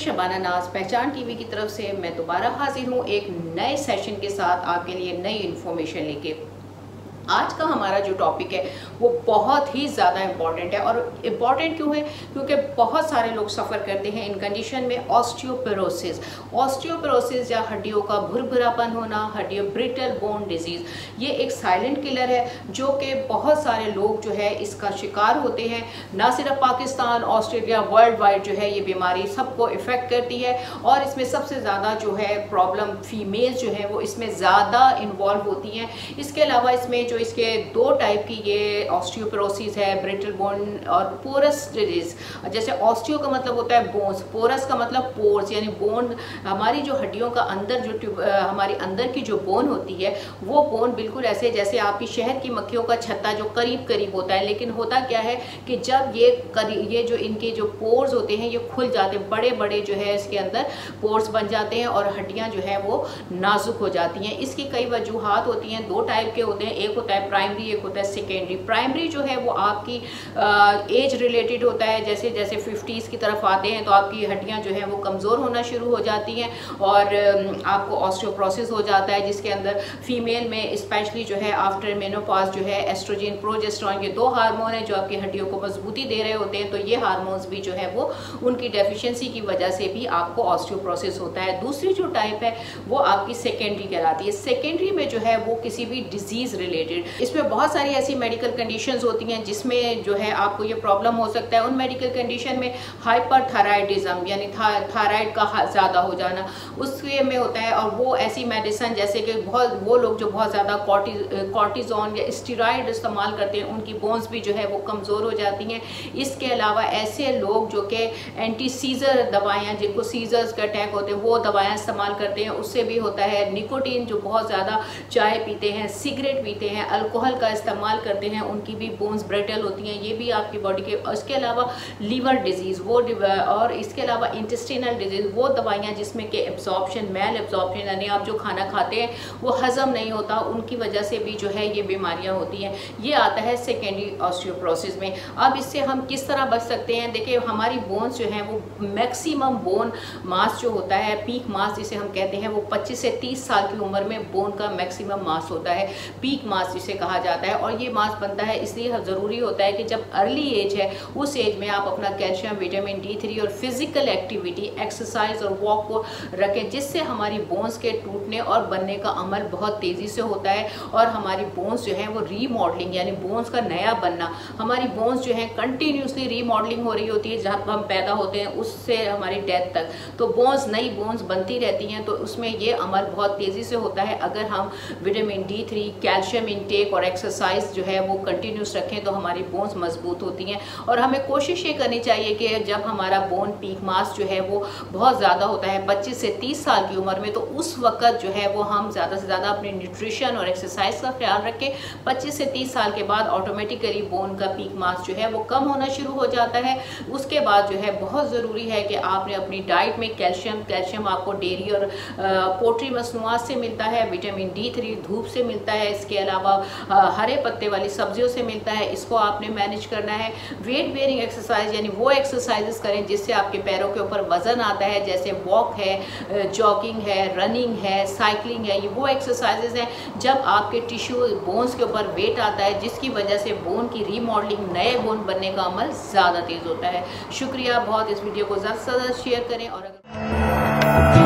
शबाना नाज पहचान टीवी की तरफ से मैं दोबारा हाजिर हूँ एक नए सेशन के साथ आपके लिए नई इन्फॉर्मेशन लेके। आज का हमारा जो टॉपिक है वो बहुत ही ज़्यादा इम्पॉर्टेंट है। और इम्पॉर्टेंट क्यों है? क्योंकि बहुत सारे लोग सफ़र करते हैं इन कंडीशन में ऑस्टियोपोरोसिस। ऑस्टियोपोरोसिस या हड्डियों का भुरभुरापन होना, हड्डियों ब्रिटल बोन डिजीज़, ये एक साइलेंट किलर है जो कि बहुत सारे लोग जो है इसका शिकार होते हैं। ना सिर्फ पाकिस्तान, ऑस्ट्रेलिया, वर्ल्ड वाइड जो है ये बीमारी सबको इफ़ेक्ट करती है। और इसमें सबसे ज़्यादा जो है प्रॉब्लम फीमेल जो है वो इसमें ज़्यादा इन्वॉल्व होती हैं। इसके अलावा इसमें जो इसके दो टाइप की ये ऑस्टियोपोरोसिस है, ब्रिटल बोन और पोरस डिजीज। जैसे ऑस्टियो का मतलब होता है बोन्स, पोरस का मतलब पोर्स यानी बोन। हमारी जो हड्डियों का अंदर जो हमारी अंदर की जो बोन होती है वो बोन बिल्कुल ऐसे जैसे आपकी शहद की मक्खियों का छत्ता जो करीब करीब होता है। लेकिन होता क्या है कि जब ये जो इनके जो पोर्स होते हैं ये खुल जाते हैं, बड़े बड़े जो है इसके अंदर पोर्स बन जाते हैं और हड्डियां जो है वो नाजुक हो जाती हैं। इसकी कई वजूहात होती हैं, दो टाइप के होते हैं, एक होता है प्राइमरी, एक होता है सेकेंडरी। प्राइमरी जो है वो आपकी एज रिलेटेड होता है। जैसे जैसे 50s की तरफ आते हैं तो आपकी हड्डियां जो है वो कमज़ोर होना शुरू हो जाती हैं और आपको ऑस्टियोपोरोसिस हो जाता है, जिसके अंदर फीमेल में स्पेशली जो है आफ्टर मेनोपॉज जो है एस्ट्रोजन, प्रोजेस्टेरोन, ये दो हार्मोन है जो आपकी हड्डियों को मजबूती दे रहे होते हैं। तो ये हार्मोन्स भी जो है वो उनकी डेफिशिएंसी की वजह से भी आपको ऑस्टियोपोरोसिस होता है। दूसरी जो टाइप है वो आपकी सेकेंडरी कहलाती है। सेकेंडरी में जो है वो किसी भी डिजीज़ रिलेटेड, इसमें बहुत सारी ऐसी मेडिकल कंडीशंस होती हैं जिसमें जो है आपको ये प्रॉब्लम हो सकता है। उन मेडिकल कंडीशन में हाइपरथायराइडिज्म यानी थायराइड का ज़्यादा हो जाना उसके में होता है। और वो ऐसी मेडिसिन जैसे कि वो लोग जो बहुत ज़्यादा कॉर्टिजोन या स्टेरॉइड इस्तेमाल करते हैं उनकी बोन्स भी जो है वो कमज़ोर हो जाती हैं। इसके अलावा ऐसे लोग जो कि एंटी सीजर दवाएँ, जिनको सीजर्स का अटैक होते हैं, वो दवाएँ इस्तेमाल करते हैं, उससे भी होता है। निकोटीन जो बहुत ज़्यादा चाय पीते हैं, सिगरेट पीते हैं, अल्कोहल का इस्तेमाल करते हैं, उनकी भी बोन्स ब्रिटल होती हैं, ये भी आपकी बॉडी के। इसके अलावा लीवर डिजीज़ वो और इसके अलावा इंटेस्टिनल डिजीज़, वो दवाइयाँ जिसमें कि एब्जॉर्प्शन, मेल एब्जॉर्प्शन यानी आप जो खाना खाते हैं वो हजम नहीं होता, उनकी वजह से भी जो है ये बीमारियाँ होती हैं। ये आता है सेकेंडरी ऑस्टियोपोरोसिस में। अब इससे हम किस तरह बच सकते हैं? देखिए हमारी बोन्स जो हैं वो मैक्सिमम बोन मास जो होता है, पीक मास जिसे हम कहते हैं, वो 25 से 30 साल की उम्र में बोन का मैक्सिमम मास होता है, पीक मास जिसे कहा जाता है। और ये मास बनता है इसलिए ज़रूरी होता है कि जब अर्ली एज है उस एज में आप अपना कैल्शियम, विटामिन D3 और फिजिकल एक्टिविटी, एक्सरसाइज और वॉक को रखें, जिससे हमारी बोन्स के टूटने और बनने का अमल बहुत तेज़ी से होता है। और हमारी बोन्स जो है वो रीमॉडलिंग यानी बोन्स का नया बनना, हमारी बोन्स जो है कंटिन्यूसली रीमॉडलिंग हो रही होती है जहाँ हम पैदा होते हैं उससे हमारी डेथ तक। तो बोन्स, नई बोन्स बनती रहती हैं, तो उसमें ये अमल बहुत तेज़ी से होता है। अगर हम विटामिन D3, कैल्शियम इंटेक और एक्सरसाइज जो है वो कंटिन्यूस रखें तो हमारी बोन्स मजबूत होती हैं। और हमें कोशिश ये करनी चाहिए कि जब हमारा बोन पीक मास जो है वो बहुत ज़्यादा होता है 25 से 30 साल की उम्र में, तो उस वक्त जो है वो हम ज़्यादा से ज़्यादा अपने न्यूट्रिशन और एक्सरसाइज का ख्याल रखें। 25 से 30 साल के बाद ऑटोमेटिकली बोन का पीक मास जो है वो कम होना शुरू हो जाता है। उसके बाद जो है बहुत ज़रूरी है कि आपने अपनी डाइट में कैल्शियम आपको डेयरी और पोल्ट्री मसनूआत से मिलता है, विटामिन D3 धूप से मिलता है, इसके अलावा हरे पत्ते वाली सब्जियों से मिलता है, इसको आपने मैनेज करना है। वेट बेयरिंग एक्सरसाइज यानी वो एक्सरसाइजेस करें जिससे आपके पैरों के ऊपर वजन आता है, जैसे वॉक है, जॉगिंग है, रनिंग है, साइकिलिंग है। ये वो एक्सरसाइजेस हैं जब आपके टिश्यू बोन्स के ऊपर वेट आता है, जिसकी वजह से बोन की रीमॉडलिंग, नए बोन बनने का अमल ज़्यादा तेज़ होता है। शुक्रिया बहुत, इस वीडियो को ज़्यादा से ज़्यादा शेयर करें। और अगर